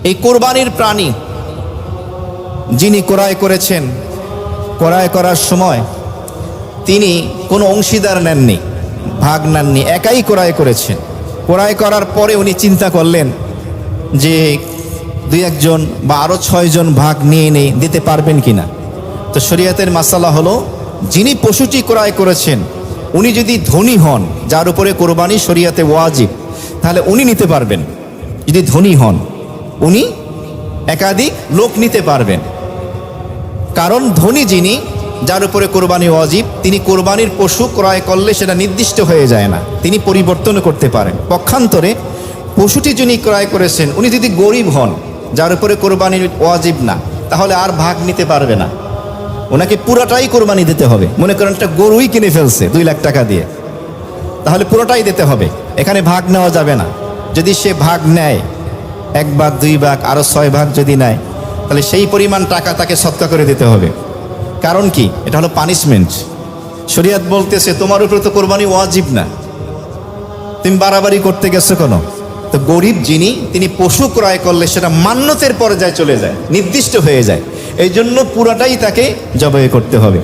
এই কোরবানির প্রাণী যিনি ক্রয় করেছেন, ক্রয় করার সময় তিনি কোনো অংশীদার নেননি, ভাগ নেননি, একাই ক্রয় করেছেন। ক্রয় করার পরে উনি চিন্তা করলেন যে দুই একজন বা আরও 6 জন ভাগ নিয়ে দিতে পারবেন কিনা। তো শরীয়তের মাসালা হলো, যিনি পশুটি ক্রয় করেছেন উনি যদি ধনী হন, যার উপরে কোরবানি শরীয়তে ওয়াজিব, তাহলে উনি নিতে পারবেন। যদি ধনী হন উনি একাধিক লোক নিতে পারবেন। কারণ ধনী যিনি, যার উপরে কোরবানি ওয়াজিব, তিনি কোরবানির পশু ক্রয় করলে সেটা নির্দিষ্ট হয়ে যায় না, তিনি পরিবর্তন করতে পারেন। পক্ষান্তরে পশুটি যিনি ক্রয় করেছেন উনি যদি গরিব হন, যার উপরে কোরবানির ওয়াজিব না, তাহলে আর ভাগ নিতে পারবে না, ওনাকে পুরোটাই কোরবানি দিতে হবে। মনে করেন একটা গরুই কিনে ফেলছে 2 লাখ টাকা দিয়ে, তাহলে পুরোটাই দিতে হবে, এখানে ভাগ নেওয়া যাবে না। যদি সে ভাগ নেয় 1 ভাগ 2 ভাগ আরও 6 ভাগ যদি নেয়, তাহলে সেই পরিমাণ টাকা তাকে সদকা করে দিতে হবে। কারণ কি? এটা হলো পানিশমেন্ট। শরীয়ত বলতেছে তোমার উপরে তো কোরবানি ওয়াজিব না, তুমি বাড়াবাড়ি করতে গেছো কেন? তো গরিব যিনি, তিনি পশু ক্রয় করলে সেটা মান্যতের পর্যায়ে চলে যায়, নির্দিষ্ট হয়ে যায়, এই জন্য পুরাটাই তাকে জবাই করতে হবে।